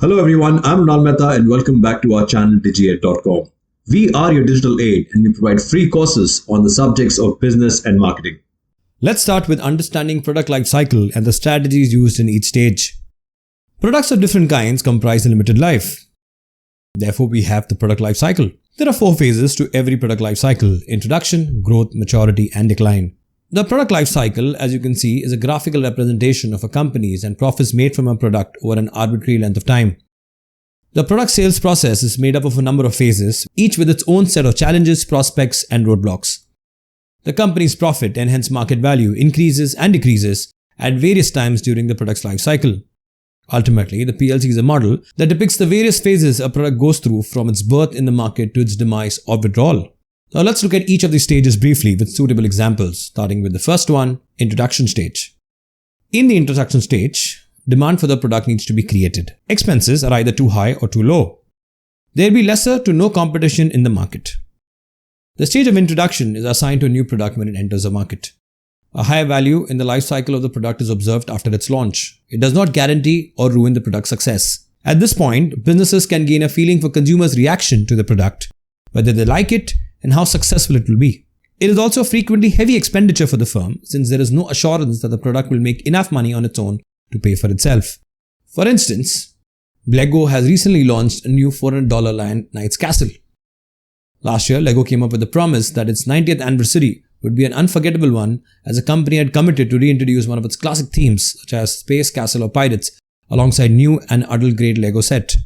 Hello everyone, I'm Ronald Mehta and welcome back to our channel digiate.com. We are your digital aid and we provide free courses on the subjects of business and marketing. Let's start with understanding product lifecycle and the strategies used in each stage. Products of different kinds comprise a limited life. Therefore, we have the product lifecycle. There are 4 phases to every product lifecycle: introduction, growth, maturity, and decline. The product lifecycle, as you can see, is a graphical representation of a company's and profits made from a product over an arbitrary length of time. The product sales process is made up of a number of phases, each with its own set of challenges, prospects, and roadblocks. The company's profit and hence market value increases and decreases at various times during the product's lifecycle. Ultimately, the PLC is a model that depicts the various phases a product goes through from its birth in the market to its demise or withdrawal. Now let's look at each of these stages briefly with suitable examples, starting with the first one, introduction stage. In the introduction stage, demand for the product needs to be created. Expenses are either too high or too low. There will be lesser to no competition in the market. The stage of introduction is assigned to a new product when it enters the market. A higher value in the life cycle of the product is observed after its launch. It does not guarantee or ruin the product's success. At this point, businesses can gain a feeling for consumers' reaction to the product, whether they like it and how successful it will be. It is also frequently heavy expenditure for the firm since there is no assurance that the product will make enough money on its own to pay for itself. For instance, Lego has recently launched a new $400 line Knight's Castle. Last year, Lego came up with the promise that its 90th anniversary would be an unforgettable one, as the company had committed to reintroduce one of its classic themes such as space, castle or pirates alongside new and adult-grade Lego set.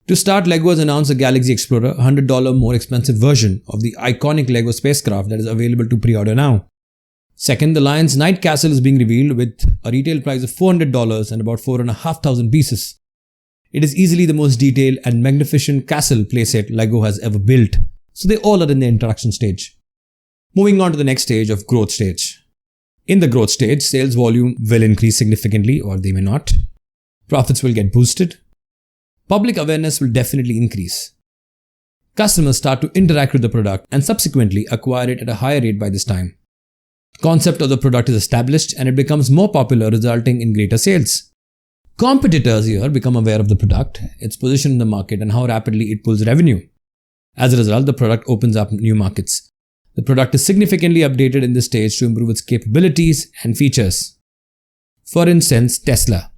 To start, Lego has announced the Galaxy Explorer, a $100 more expensive version of the iconic Lego spacecraft that is available to pre-order now. Second, the Lion's Knight Castle is being revealed with a retail price of $400 and about 4,500 pieces. It is easily the most detailed and magnificent castle playset Lego has ever built, so they all are in the introduction stage. Moving on to the next stage of growth stage. In the growth stage, sales volume will increase significantly or they may not. Profits will get boosted. Public awareness will definitely increase. Customers start to interact with the product and subsequently acquire it at a higher rate by this time. The concept of the product is established and it becomes more popular, resulting in greater sales. Competitors here become aware of the product, its position in the market, and how rapidly it pulls revenue. As a result, the product opens up new markets. The product is significantly updated in this stage to improve its capabilities and features. For instance, Tesla.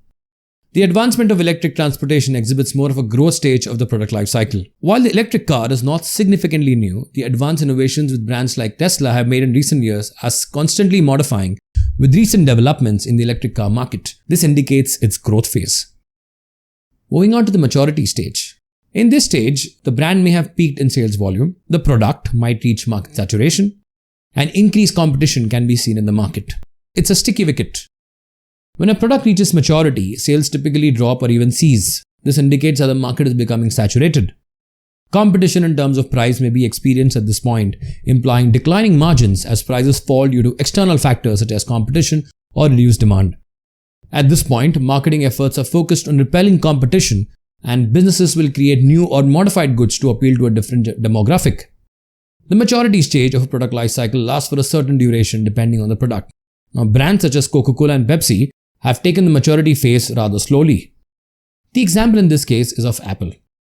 The advancement of electric transportation exhibits more of a growth stage of the product life cycle. While the electric car is not significantly new, the advanced innovations with brands like Tesla have made in recent years are constantly modifying with recent developments in the electric car market. This indicates its growth phase. Moving on to the maturity stage. In this stage, the brand may have peaked in sales volume, the product might reach market saturation, and increased competition can be seen in the market. It's a sticky wicket. When a product reaches maturity, sales typically drop or even cease. This indicates that the market is becoming saturated. Competition in terms of price may be experienced at this point, implying declining margins as prices fall due to external factors such as competition or reduced demand. At this point, marketing efforts are focused on repelling competition, and businesses will create new or modified goods to appeal to a different demographic. The maturity stage of a product life cycle lasts for a certain duration depending on the product. Now, brands such as Coca-Cola and Pepsi have taken the maturity phase rather slowly. The example in this case is of Apple.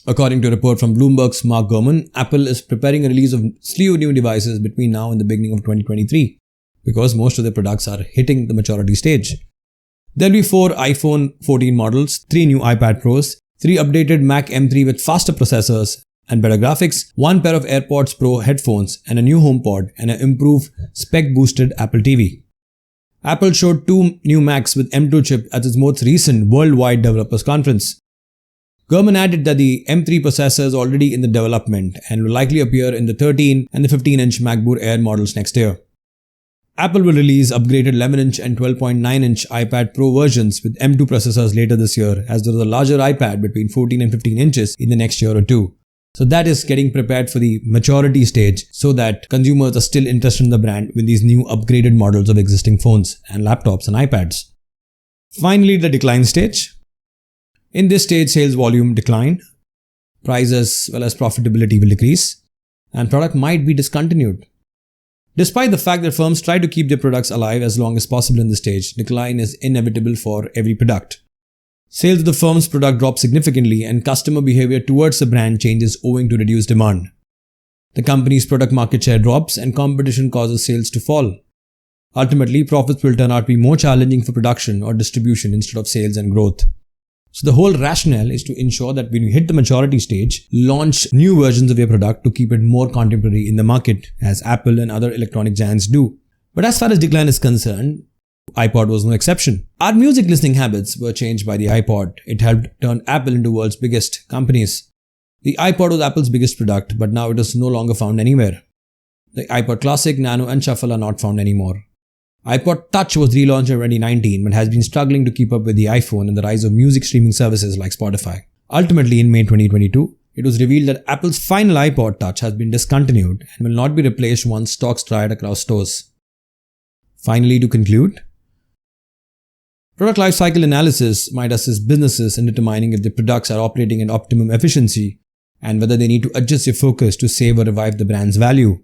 According to a report from Bloomberg's Mark Gurman, Apple is preparing a release of slew of new devices between now and the beginning of 2023 because most of their products are hitting the maturity stage. There will be 4 iPhone 14 models, 3 new iPad Pros, 3 updated Mac M3 with faster processors and better graphics, 1 pair of AirPods Pro headphones and a new HomePod and an improved spec-boosted Apple TV. Apple showed 2 new Macs with M2 chip at its most recent worldwide developers conference. Gurman added that the M3 processor is already in the development and will likely appear in the 13 and the 15-inch MacBook Air models next year. Apple will release upgraded 11-inch and 12.9-inch iPad Pro versions with M2 processors later this year, as there is a larger iPad between 14 and 15 inches in the next year or two. So that is getting prepared for the maturity stage so that consumers are still interested in the brand with these new upgraded models of existing phones and laptops and iPads. Finally, the decline stage. In this stage, sales volume decline, price as well as profitability will decrease, and product might be discontinued. Despite the fact that firms try to keep their products alive as long as possible in this stage, decline is inevitable for every product. Sales of the firm's product drop significantly and customer behavior towards the brand changes owing to reduced demand. The company's product market share drops and competition causes sales to fall. Ultimately, profits will turn out to be more challenging for production or distribution instead of sales and growth. So the whole rationale is to ensure that when you hit the maturity stage, launch new versions of your product to keep it more contemporary in the market, as Apple and other electronic giants do. But as far as decline is concerned, iPod was no exception. Our music listening habits were changed by the iPod. It helped turn Apple into the world's biggest companies. The iPod was Apple's biggest product, but now it is no longer found anywhere. The iPod Classic, Nano and Shuffle are not found anymore. iPod Touch was relaunched in 2019 but has been struggling to keep up with the iPhone and the rise of music streaming services like Spotify. Ultimately, in May 2022, it was revealed that Apple's final iPod Touch has been discontinued and will not be replaced once stocks dry out across stores. Finally, to conclude, product lifecycle analysis might assist businesses in determining if their products are operating at optimum efficiency and whether they need to adjust their focus to save or revive the brand's value.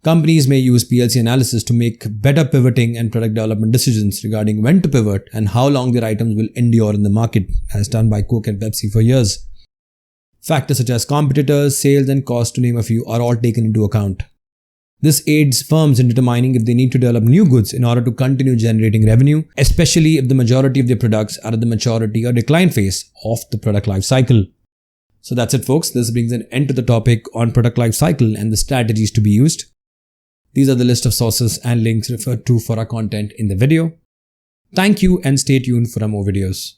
Companies may use PLC analysis to make better pivoting and product development decisions regarding when to pivot and how long their items will endure in the market, as done by Coke and Pepsi for years. Factors such as competitors, sales and cost, to name a few, are all taken into account. This aids firms in determining if they need to develop new goods in order to continue generating revenue, especially if the majority of their products are at the maturity or decline phase of the product life cycle. So that's it, folks. This brings an end to the topic on product life cycle and the strategies to be used. These are the list of sources and links referred to for our content in the video. Thank you and stay tuned for more videos.